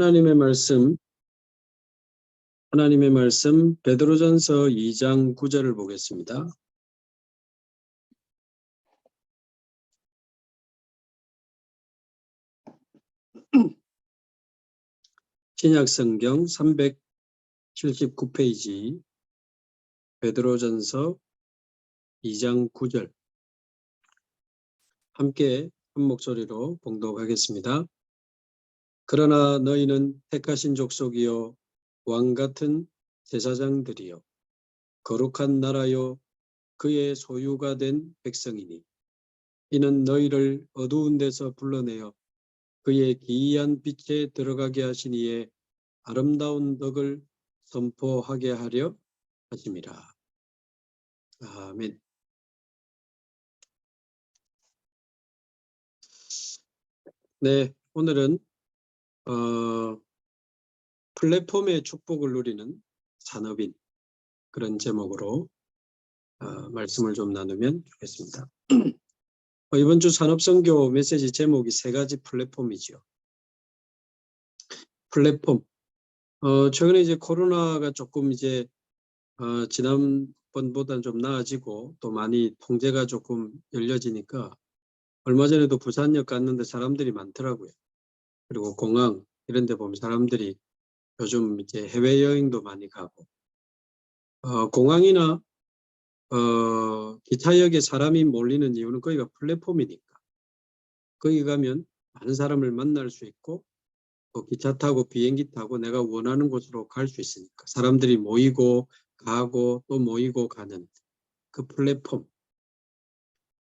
하나님의 말씀, 베드로전서 2장 9절을 보겠습니다. 신약성경 379페이지 베드로전서 2장 9절 함께 한 목소리로 봉독하겠습니다. 그러나 너희는 택하신 족속이요 왕같은 제사장들이요 거룩한 나라요 그의 소유가 된 백성이니 이는 너희를 어두운 데서 불러내어 그의 기이한 빛에 들어가게 하신 이의 아름다운 덕을 선포하게 하려 하심이라. 아멘. 네, 오늘은 플랫폼의 축복을 누리는 산업인 그런 제목으로 말씀을 좀 나누면 좋겠습니다. 이번 주 산업선교 메시지 제목이 세 가지 플랫폼이죠. 플랫폼. 최근에 이제 코로나가 조금 이제 지난번보다는 좀 나아지고 또 많이 통제가 조금 열려지니까 얼마 전에도 부산역 갔는데 사람들이 많더라고요. 그리고 공항 이런 데 보면 사람들이 요즘 이제 해외여행도 많이 가고 공항이나 기차역에 사람이 몰리는 이유는 거기가 플랫폼이니까 거기 가면 많은 사람을 만날 수 있고 또 기차 타고 비행기 타고 내가 원하는 곳으로 갈 수 있으니까 사람들이 모이고 가고 또 모이고 가는 그 플랫폼.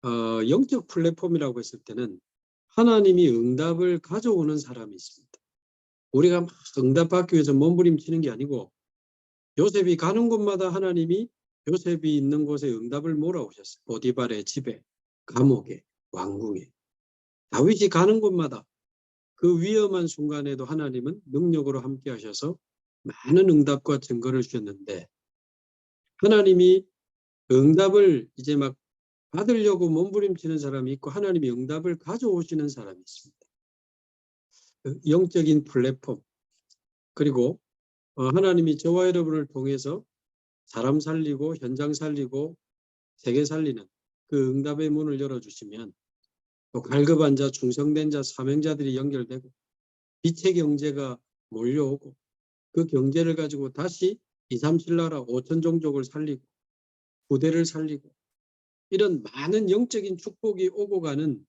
영적 플랫폼이라고 했을 때는 하나님이 응답을 가져오는 사람이 있습니다. 우리가 막 응답받기 위해서 몸부림치는 게 아니고 요셉이 가는 곳마다 하나님이 요셉이 있는 곳에 응답을 몰아오셨어요. 보디발의 집에, 감옥에, 왕궁에. 다윗이 가는 곳마다 그 위험한 순간에도 하나님은 능력으로 함께 하셔서 많은 응답과 증거를 주셨는데 하나님이 응답을 이제 막 받으려고 몸부림치는 사람이 있고 하나님이 응답을 가져오시는 사람이 있습니다. 영적인 플랫폼 그리고 하나님이 저와 여러분을 통해서 사람 살리고 현장 살리고 세계 살리는 그 응답의 문을 열어주시면 또 갈급한 자, 충성된 자, 사명자들이 연결되고 빛의 경제가 몰려오고 그 경제를 가지고 다시 2, 3, 7나라 5천 종족을 살리고 부대를 살리고 이런 많은 영적인 축복이 오고 가는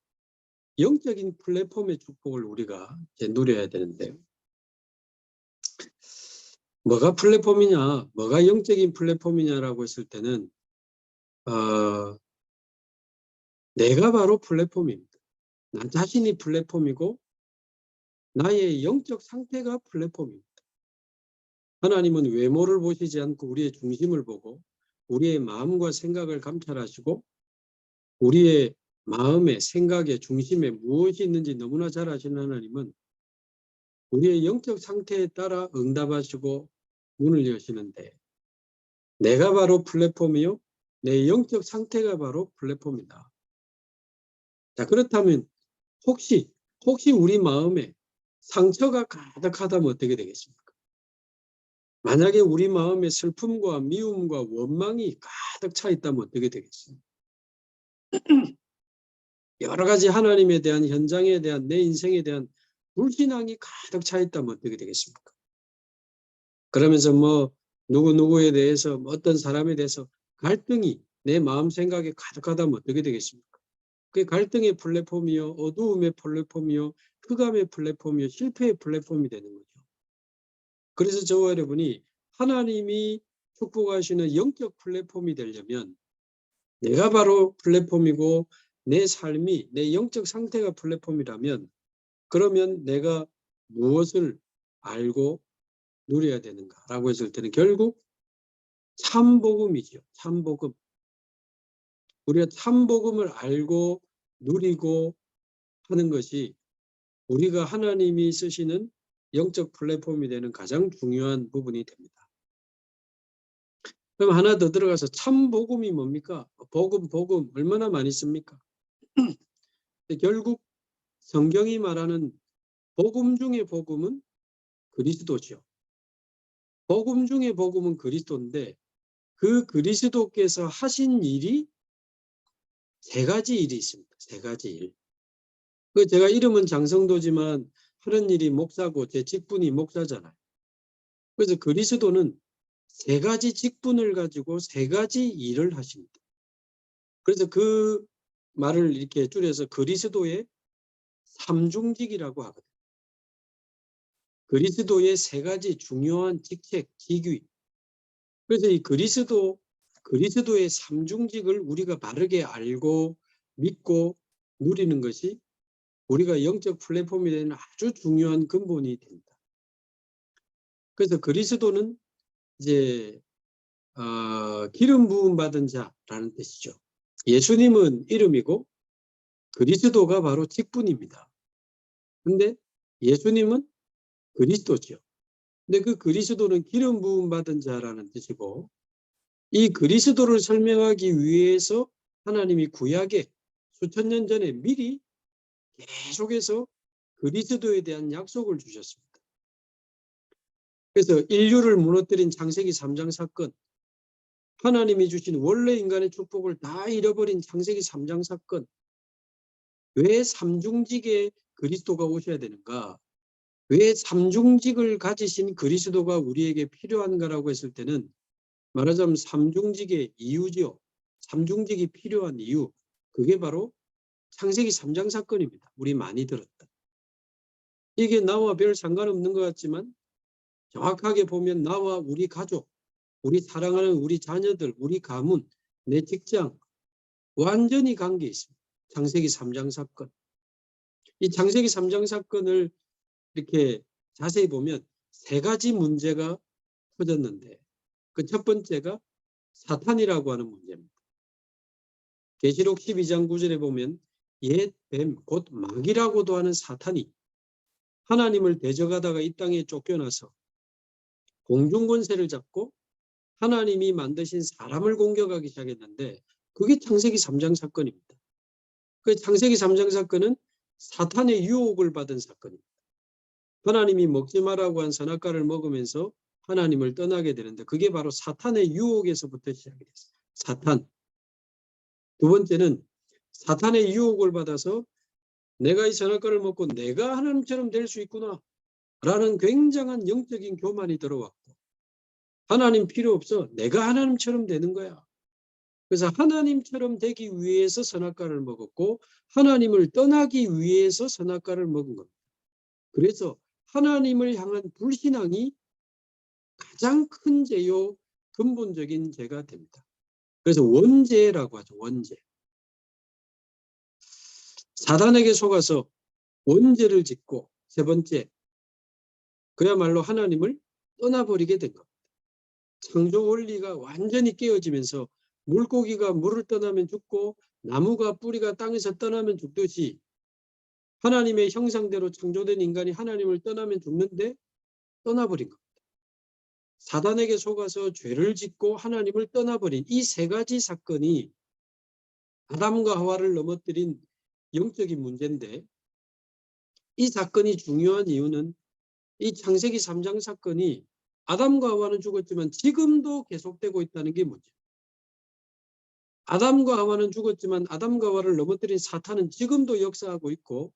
영적인 플랫폼의 축복을 우리가 이제 누려야 되는데요. 뭐가 플랫폼이냐, 뭐가 영적인 플랫폼이냐라고 했을 때는 내가 바로 플랫폼입니다. 나 자신이 플랫폼이고 나의 영적 상태가 플랫폼입니다. 하나님은 외모를 보시지 않고 우리의 중심을 보고 우리의 마음과 생각을 감찰하시고 우리의 마음의 생각의 중심에 무엇이 있는지 너무나 잘 아시는 하나님은 우리의 영적 상태에 따라 응답하시고 문을 여시는데 내가 바로 플랫폼이요 내 영적 상태가 바로 플랫폼이다. 자, 그렇다면 혹시 우리 마음에 상처가 가득하다면 어떻게 되겠습니까? 만약에 우리 마음에 슬픔과 미움과 원망이 가득 차 있다면 어떻게 되겠습니까? 여러 가지 하나님에 대한 현장에 대한 내 인생에 대한 불신앙이 가득 차 있다면 어떻게 되겠습니까? 그러면서 뭐 누구에 대해서 어떤 사람에 대해서 갈등이 내 마음 생각에 가득하다면 어떻게 되겠습니까? 그게 갈등의 플랫폼이요, 어두움의 플랫폼이요, 흑암의 플랫폼이요, 실패의 플랫폼이 되는 거죠. 그래서 저와 여러분이 하나님이 축복하시는 영적 플랫폼이 되려면 내가 바로 플랫폼이고 내 삶이 내 영적 상태가 플랫폼이라면 그러면 내가 무엇을 알고 누려야 되는가라고 했을 때는 결국 참복음이죠. 참복음. 우리가 참복음을 알고 누리고 하는 것이 우리가 하나님이 쓰시는 영적 플랫폼이 되는 가장 중요한 부분이 됩니다. 그럼 하나 더 들어가서 참복음이 뭡니까? 복음 얼마나 많이 씁니까? 결국 성경이 말하는 복음 중의 복음은 그리스도죠. 복음 중에 복음은 그리스도인데 그 그리스도께서 하신 일이 세 가지 일이 있습니다. 세 가지 일. 그 제가 이름은 장성도지만 하는 일이 목사고 제 직분이 목사잖아요. 그래서 그리스도는 세 가지 직분을 가지고 세 가지 일을 하십니다. 그래서 그 말을 이렇게 줄여서 그리스도의 삼중직이라고 하거든요. 그리스도의 세 가지 중요한 직책, 직위. 그래서 이 그리스도의 삼중직을 우리가 바르게 알고 믿고 누리는 것이 우리가 영적 플랫폼이 되는 아주 중요한 근본이 됩니다. 그래서 그리스도는 이제 기름 부음 받은 자라는 뜻이죠. 예수님은 이름이고 그리스도가 바로 직분입니다. 근데 예수님은 그리스도죠. 근데 그 그리스도는 기름 부음 받은 자라는 뜻이고 이 그리스도를 설명하기 위해서 하나님이 구약에 수천 년 전에 미리 계속해서 그리스도에 대한 약속을 주셨습니다. 그래서 인류를 무너뜨린 창세기 3장 사건, 하나님이 주신 원래 인간의 축복을 다 잃어버린 창세기 3장 사건, 왜 삼중직에 그리스도가 오셔야 되는가? 왜 삼중직을 가지신 그리스도가 우리에게 필요한가라고 했을 때는 말하자면 삼중직의 이유죠. 삼중직이 필요한 이유. 그게 바로 창세기 3장 사건입니다. 우리 많이 들었다. 이게 나와 별 상관없는 것 같지만 정확하게 보면 나와 우리 가족, 우리 사랑하는 우리 자녀들, 우리 가문, 내 직장 완전히 관계 있습니다. 창세기 3장 사건. 이 창세기 3장 사건을 이렇게 자세히 보면 세 가지 문제가 터졌는데 그 첫 번째가 사탄이라고 하는 문제입니다. 계시록 12장 9절에 보면 옛 뱀, 곧 마귀라고도 하는 사탄이 하나님을 대적하다가 이 땅에 쫓겨나서 공중 권세를 잡고 하나님이 만드신 사람을 공격하기 시작했는데 그게 창세기 3장 사건입니다. 그 창세기 3장 사건은 사탄의 유혹을 받은 사건입니다. 하나님이 먹지 말라고 한 선악과를 먹으면서 하나님을 떠나게 되는데 그게 바로 사탄의 유혹에서부터 시작이 됐어요. 사탄. 두 번째는 사탄의 유혹을 받아서 내가 이 선악과를 먹고 내가 하나님처럼 될 수 있구나 라는 굉장한 영적인 교만이 들어왔고 하나님 필요 없어. 내가 하나님처럼 되는 거야. 그래서 하나님처럼 되기 위해서 선악과를 먹었고 하나님을 떠나기 위해서 선악과를 먹은 겁니다. 그래서 하나님을 향한 불신앙이 가장 큰 죄요, 근본적인 죄가 됩니다. 그래서 원죄라고 하죠. 원죄. 사단에게 속아서 원죄를 짓고 세 번째, 그야말로 하나님을 떠나버리게 된 겁니다. 창조 원리가 완전히 깨어지면서 물고기가 물을 떠나면 죽고 나무가 뿌리가 땅에서 떠나면 죽듯이 하나님의 형상대로 창조된 인간이 하나님을 떠나면 죽는데 떠나버린 겁니다. 사단에게 속아서 죄를 짓고 하나님을 떠나버린 이 세 가지 사건이 아담과 하와를 넘어뜨린 영적인 문제인데 이 사건이 중요한 이유는 이 창세기 3장 사건이 아담과 하와는 죽었지만 지금도 계속되고 있다는 게 문제입니다. 아담과 하와는 죽었지만 아담과 하와를 넘어뜨린 사탄은 지금도 역사하고 있고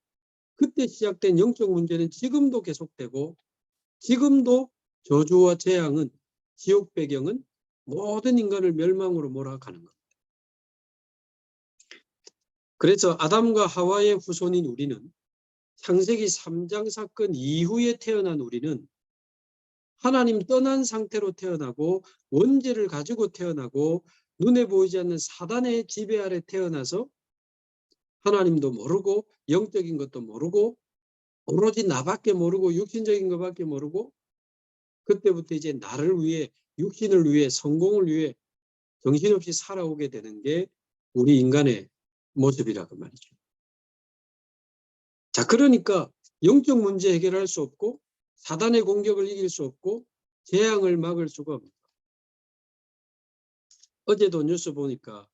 그때 시작된 영적 문제는 지금도 계속되고 지금도 저주와 재앙은 지옥 배경은 모든 인간을 멸망으로 몰아가는 겁니다. 그래서 아담과 하와의 후손인 우리는 창세기 3장 사건 이후에 태어난 우리는 하나님 떠난 상태로 태어나고 원죄를 가지고 태어나고 눈에 보이지 않는 사단의 지배 아래 태어나서 하나님도 모르고 영적인 것도 모르고 오로지 나밖에 모르고 육신적인 것밖에 모르고 그때부터 이제 나를 위해 육신을 위해 성공을 위해 정신없이 살아오게 되는 게 우리 인간의 모습이라고 말이죠. 자, 그러니까 영적 문제 해결할 수 없고 사단의 공격을 이길 수 없고 재앙을 막을 수가 없다. 어제도 뉴스 보니까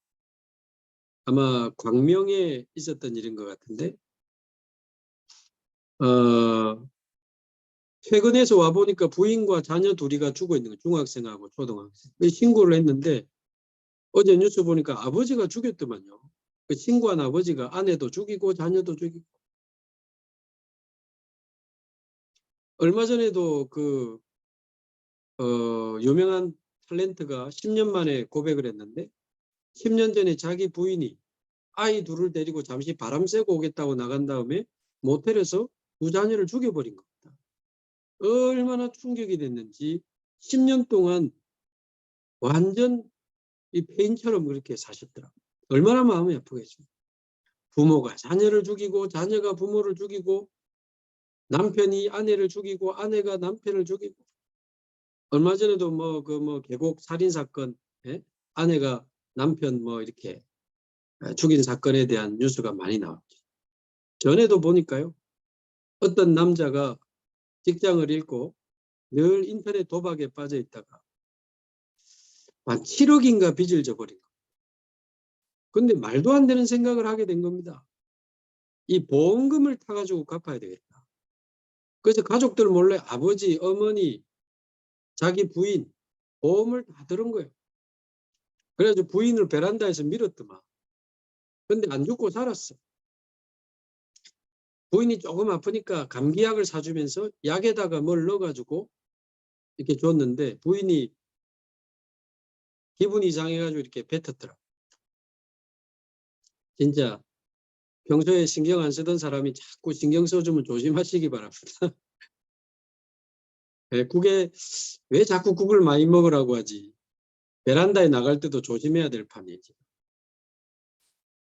아마 광명에 있었던 일인 것 같은데 최근에서 와 보니까 부인과 자녀 둘이가 죽어 있는 거예요. 중학생하고 초등학생. 신고를 했는데 어제 뉴스 보니까 아버지가 죽였더만요. 그 신고한 아버지가 아내도 죽이고 자녀도 죽이고. 얼마 전에도 그 유명한 탤런트가 10년 만에 고백을 했는데 10년 전에 자기 부인이 아이 둘을 데리고 잠시 바람 쐬고 오겠다고 나간 다음에 모텔에서 두 자녀를 죽여버린 겁니다. 얼마나 충격이 됐는지 10년 동안 완전 이 폐인처럼 그렇게 사셨더라고요. 얼마나 마음이 아프겠어요. 부모가 자녀를 죽이고 자녀가 부모를 죽이고 남편이 아내를 죽이고 아내가 남편을 죽이고. 얼마 전에도 계곡 살인 사건, 예? 아내가 남편 이렇게 죽인 사건에 대한 뉴스가 많이 나왔죠. 전에도 보니까요. 어떤 남자가 직장을 잃고 늘 인터넷 도박에 빠져 있다가 한 7억인가 빚을 져버린 거. 근데 말도 안 되는 생각을 하게 된 겁니다. 이 보험금을 타가지고 갚아야 되겠다. 그래서 가족들 몰래 아버지, 어머니, 자기 부인 보험을 다 들은 거예요. 그래가지고 부인을 베란다에서 밀었더만. 근데 안 죽고 살았어. 부인이 조금 아프니까 감기약을 사주면서 약에다가 뭘 넣어가지고 이렇게 줬는데 부인이 기분이 이상해가지고 이렇게 뱉었더라. 진짜 평소에 신경 안 쓰던 사람이 자꾸 신경 써주면 조심하시기 바랍니다. 국에 왜 자꾸 국을 많이 먹으라고 하지? 베란다에 나갈 때도 조심해야 될 판이지.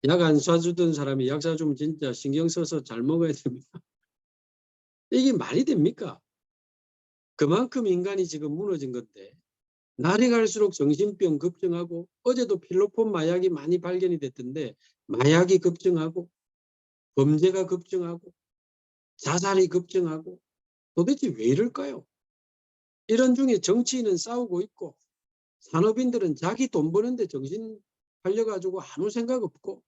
약 안 사주던 사람이 약 사주면 진짜 신경 써서 잘 먹어야 됩니다. 이게 말이 됩니까? 그만큼 인간이 지금 무너진 건데 날이 갈수록 정신병 급증하고 어제도 필로폰 마약이 많이 발견이 됐던데 마약이 급증하고 범죄가 급증하고 자살이 급증하고 도대체 왜 이럴까요? 이런 중에 정치인은 싸우고 있고 산업인들은 자기 돈 버는데 정신 팔려가지고 아무 생각 없고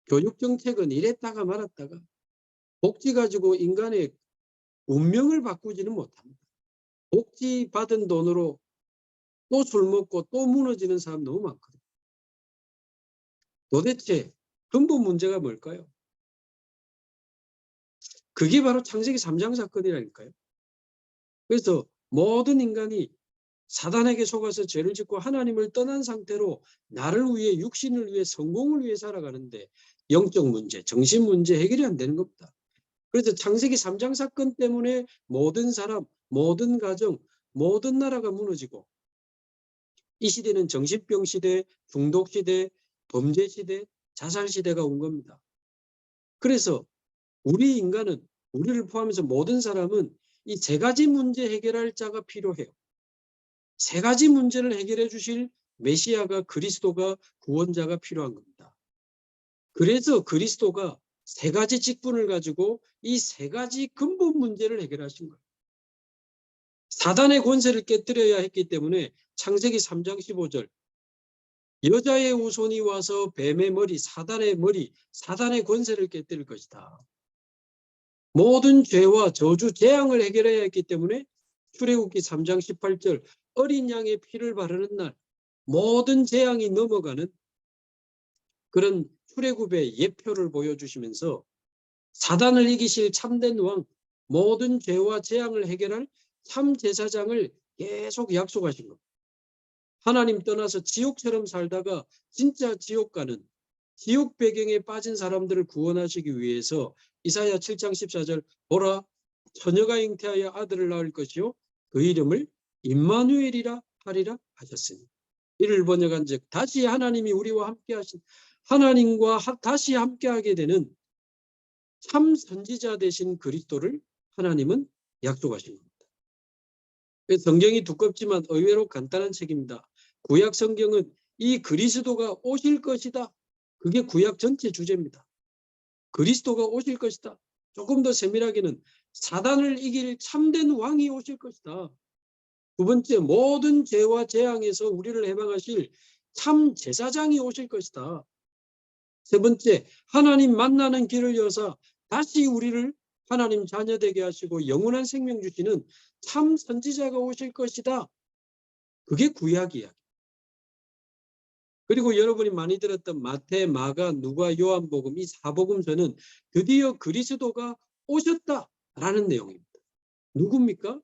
교육정책은 이랬다가 말았다가 복지 가지고 인간의 운명을 바꾸지는 못합니다. 복지 받은 돈으로 또 술 먹고 또 무너지는 사람 너무 많거든요. 도대체 근본 문제가 뭘까요? 그게 바로 창세기 3장 사건이라니까요. 그래서 모든 인간이 사단에게 속아서 죄를 짓고 하나님을 떠난 상태로 나를 위해 육신을 위해 성공을 위해 살아가는데 영적 문제, 정신 문제 해결이 안 되는 겁니다. 그래서 창세기 3장 사건 때문에 모든 사람, 모든 가정, 모든 나라가 무너지고 이 시대는 정신병 시대, 중독 시대, 범죄 시대, 자살 시대가 온 겁니다. 그래서 우리 인간은 우리를 포함해서 모든 사람은 이 세 가지 문제 해결할 자가 필요해요. 세 가지 문제를 해결해 주실 메시아가 그리스도가 구원자가 필요한 겁니다. 그래서 그리스도가 세 가지 직분을 가지고 이 세 가지 근본 문제를 해결하신 거예요. 사단의 권세를 깨뜨려야 했기 때문에 창세기 3장 15절 여자의 후손이 와서 뱀의 머리, 사단의 권세를 깨뜨릴 것이다. 모든 죄와 저주, 재앙을 해결해야 했기 때문에 출애굽기 3장 18절 어린 양의 피를 바르는 날 모든 재앙이 넘어가는 그런 출애굽의 예표를 보여주시면서 사단을 이기실 참된 왕, 모든 죄와 재앙을 해결할 참 제사장을 계속 약속하신 겁니다. 하나님 떠나서 지옥처럼 살다가 진짜 지옥 가는 지옥 배경에 빠진 사람들을 구원하시기 위해서 이사야 7장 14절 보라 처녀가 잉태하여 아들을 낳을 것이요 그 이름을 임마누엘이라 하리라 하셨으니 이를 번역한즉 다시 하나님이 우리와 함께 하신 하나님과 다시 함께하게 되는 참 선지자 되신 그리스도를 하나님은 약속하신 겁니다. 성경이 두껍지만 의외로 간단한 책입니다. 구약 성경은 이 그리스도가 오실 것이다. 그게 구약 전체 주제입니다. 그리스도가 오실 것이다. 조금 더 세밀하게는 사단을 이길 참된 왕이 오실 것이다. 두 번째, 모든 죄와 재앙에서 우리를 해방하실 참 제사장이 오실 것이다. 세 번째, 하나님 만나는 길을 여사 다시 우리를 하나님 자녀 되게 하시고 영원한 생명 주시는 참 선지자가 오실 것이다. 그게 구약 이야기. 그리고 여러분이 많이 들었던 마태, 마가, 누가, 요한복음 이 사복음서는 드디어 그리스도가 오셨다라는 내용입니다. 누굽니까?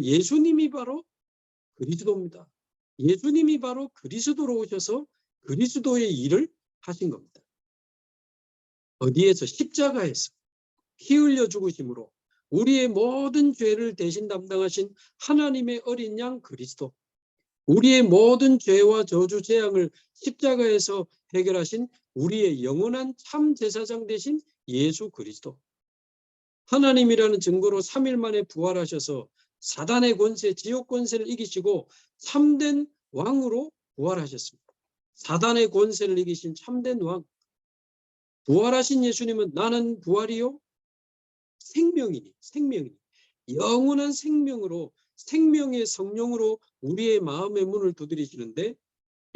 예수님이 바로 그리스도입니다. 예수님이 바로 그리스도로 오셔서 그리스도의 일을 하신 겁니다. 어디에서? 십자가에서 피 흘려 죽으심으로 우리의 모든 죄를 대신 담당하신 하나님의 어린 양 그리스도, 우리의 모든 죄와 저주 재앙을 십자가에서 해결하신 우리의 영원한 참 제사장 되신 예수 그리스도, 하나님이라는 증거로 3일 만에 부활하셔서 사단의 권세, 지옥 권세를 이기시고 참된 왕으로 부활하셨습니다. 사단의 권세를 이기신 참된 왕, 부활하신 예수님은 나는 부활이요 생명이니 영원한 생명으로, 생명의 성령으로 우리의 마음의 문을 두드리시는데,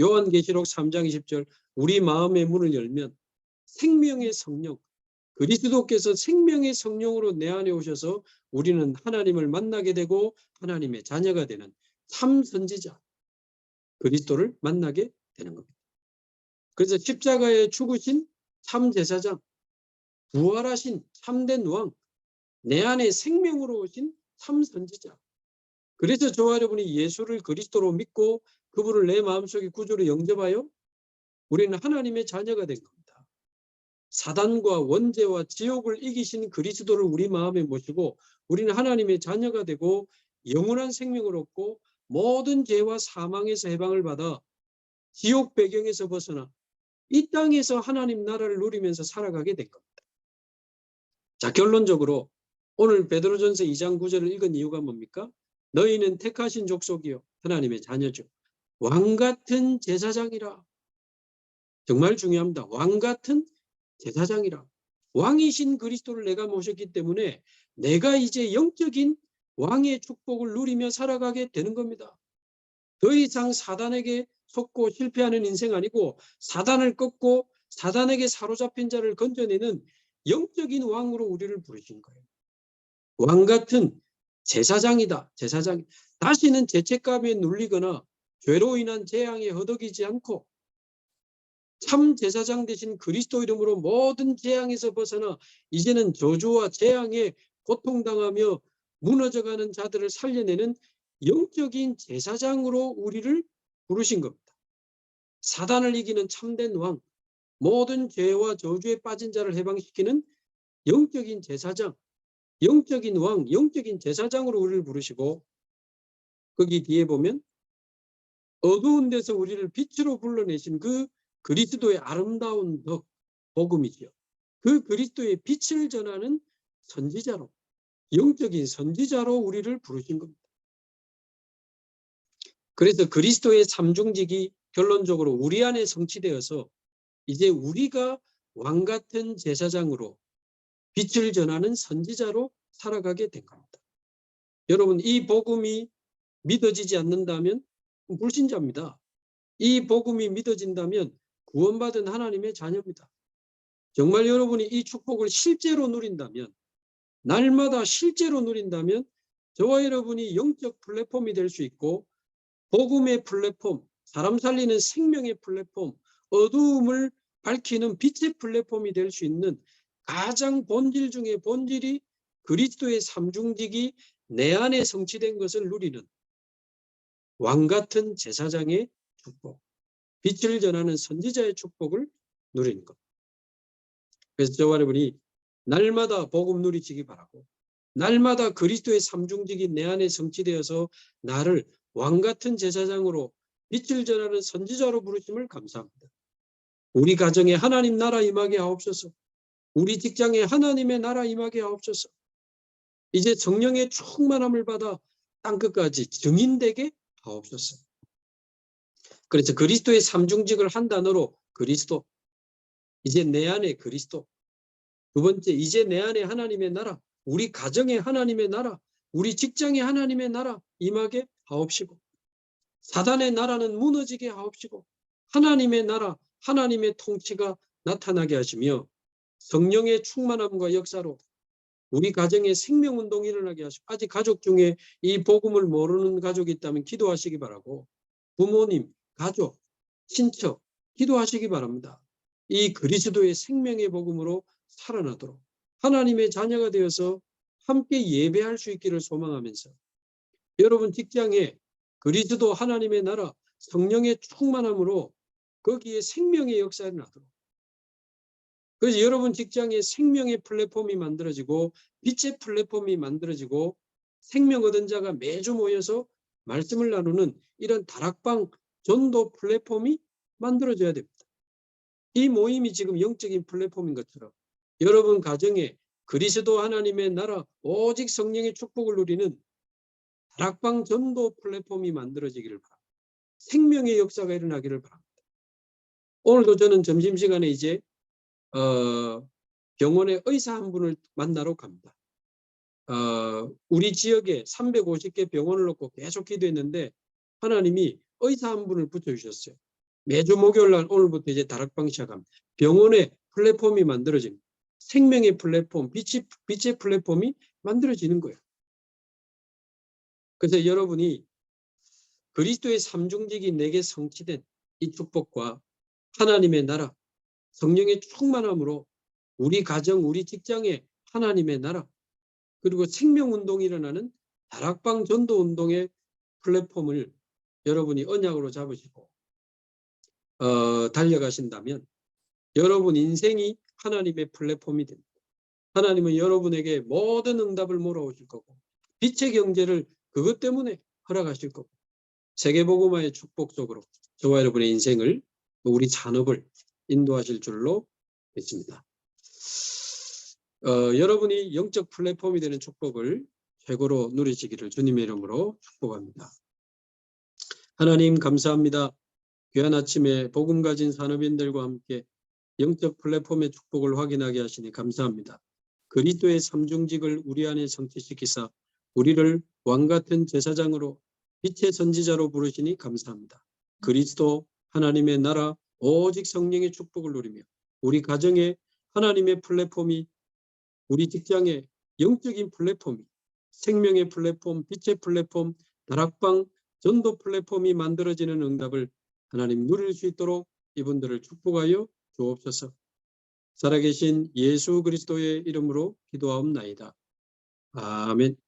요한계시록 3장 20절 우리 마음의 문을 열면 생명의 성령, 그리스도께서 생명의 성령으로 내 안에 오셔서 우리는 하나님을 만나게 되고 하나님의 자녀가 되는 참 선지자 그리스도를 만나게 되는 겁니다. 그래서 십자가에 죽으신 참 제사장, 부활하신 참된 왕, 내 안에 생명으로 오신 참 선지자. 그래서 저와 여러분이 예수를 그리스도로 믿고 그분을 내 마음속에 구주로 영접하여 우리는 하나님의 자녀가 된 겁니다. 사단과 원죄와 지옥을 이기신 그리스도를 우리 마음에 모시고 우리는 하나님의 자녀가 되고 영원한 생명을 얻고 모든 죄와 사망에서 해방을 받아 지옥 배경에서 벗어나 이 땅에서 하나님 나라를 누리면서 살아가게 된 겁니다. 자, 결론적으로 오늘 베드로전서 2장 9절을 읽은 이유가 뭡니까? 너희는 택하신 족속이요 하나님의 자녀죠. 왕같은 제사장이라. 정말 중요합니다. 왕같은 제사장이라. 왕이신 그리스도를 내가 모셨기 때문에 내가 이제 영적인 왕의 축복을 누리며 살아가게 되는 겁니다. 더 이상 사단에게 속고 실패하는 인생 아니고 사단을 꺾고 사단에게 사로잡힌 자를 건져내는 영적인 왕으로 우리를 부르신 거예요. 왕같은 제사장이다. 제사장. 다시는 죄책감에 눌리거나 죄로 인한 재앙에 허덕이지 않고 참 제사장 되신 그리스도 이름으로 모든 재앙에서 벗어나 이제는 저주와 재앙에 고통당하며 무너져가는 자들을 살려내는 영적인 제사장으로 우리를 부르신 겁니다. 사단을 이기는 참된 왕, 모든 죄와 저주에 빠진 자를 해방시키는 영적인 제사장, 영적인 왕, 영적인 제사장으로 우리를 부르시고 거기 뒤에 보면 어두운 데서 우리를 빛으로 불러내신 그 그리스도의 아름다운 덕, 복음이죠. 그 그리스도의 빛을 전하는 선지자로, 영적인 선지자로 우리를 부르신 겁니다. 그래서 그리스도의 삼중직이 결론적으로 우리 안에 성취되어서 이제 우리가 왕같은 제사장으로 빛을 전하는 선지자로 살아가게 된 겁니다. 여러분, 이 복음이 믿어지지 않는다면 불신자입니다. 이 복음이 믿어진다면 구원받은 하나님의 자녀입니다. 정말 여러분이 이 축복을 실제로 누린다면, 날마다 실제로 누린다면 저와 여러분이 영적 플랫폼이 될 수 있고 복음의 플랫폼, 사람 살리는 생명의 플랫폼, 어두움을 밝히는 빛의 플랫폼이 될 수 있는 가장 본질 중에 본질이 그리스도의 삼중직이 내 안에 성취된 것을 누리는 왕같은 제사장의 축복, 빛을 전하는 선지자의 축복을 누리는 것. 그래서 저와 여러분이 날마다 복음 누리시기 바라고, 날마다 그리스도의 삼중직이 내 안에 성취되어서 나를 왕같은 제사장으로 빛을 전하는 선지자로 부르심을 감사합니다. 우리 가정에 하나님 나라 임하게 하옵소서. 우리 직장에 하나님의 나라 임하게 하옵소서. 이제 성령의 충만함을 받아 땅끝까지 증인되게 하옵소서. 그래서 그리스도의 삼중직을 한 단어로 그리스도, 이제 내 안에 그리스도. 두 번째, 이제 내 안에 하나님의 나라, 우리 가정에 하나님의 나라, 우리 직장에 하나님의 나라 임하게 하옵시고, 사단의 나라는 무너지게 하옵시고, 하나님의 나라, 하나님의 통치가 나타나게 하시며 성령의 충만함과 역사로 우리 가정에 생명운동이 일어나게 하시고, 아직 가족 중에 이 복음을 모르는 가족이 있다면 기도하시기 바라고, 부모님, 가족, 친척 기도하시기 바랍니다. 이 그리스도의 생명의 복음으로 살아나도록 하나님의 자녀가 되어서 함께 예배할 수 있기를 소망하면서, 여러분 직장에 그리스도 하나님의 나라 성령의 충만함으로 거기에 생명의 역사가 나도록, 그래서 여러분 직장에 생명의 플랫폼이 만들어지고 빛의 플랫폼이 만들어지고 생명 얻은 자가 매주 모여서 말씀을 나누는 이런 다락방 전도 플랫폼이 만들어져야 됩니다. 이 모임이 지금 영적인 플랫폼인 것처럼 여러분 가정에 그리스도 하나님의 나라 오직 성령의 축복을 누리는 다락방 전도 플랫폼이 만들어지기를 바랍니다. 생명의 역사가 일어나기를 바랍니다. 오늘도 저는 점심시간에 이제 병원에 의사 한 분을 만나러 갑니다. 우리 지역에 350개 병원을 놓고 계속 기도했는데 하나님이 의사 한 분을 붙여주셨어요. 매주 목요일날 오늘부터 이제 다락방 시작합니다. 병원의 플랫폼이 만들어집니다. 생명의 플랫폼, 빛의 플랫폼이 만들어지는 거예요. 그래서 여러분이 그리스도의 삼중직이 내게 성취된 이 축복과 하나님의 나라, 성령의 충만함으로 우리 가정, 우리 직장에 하나님의 나라, 그리고 생명운동이 일어나는 다락방 전도운동의 플랫폼을 여러분이 언약으로 잡으시고 달려가신다면 여러분 인생이 하나님의 플랫폼이 됩니다. 하나님은 여러분에게 모든 응답을 몰아오실 거고 빛의 경제를 그것 때문에 허락하실 거고 세계복음화의 축복 속으로 저와 여러분의 인생을, 우리 산업을 인도하실 줄로 믿습니다. 여러분이 영적 플랫폼이 되는 축복을 최고로 누리시기를 주님의 이름으로 축복합니다. 하나님 감사합니다. 귀한 아침에 복음 가진 산업인들과 함께 영적 플랫폼의 축복을 확인하게 하시니 감사합니다. 그리스도의 삼중직을 우리 안에 성취시키사 우리를 왕같은 제사장으로 빛의 선지자로 부르시니 감사합니다. 그리스도 하나님의 나라 오직 성령의 축복을 누리며 우리 가정에 하나님의 플랫폼이, 우리 직장에 영적인 플랫폼이, 생명의 플랫폼, 빛의 플랫폼, 다락방 전도 플랫폼이 만들어지는 응답을 하나님 누릴 수 있도록 이분들을 축복하여 주옵소서. 살아계신 예수 그리스도의 이름으로 기도하옵나이다. 아멘.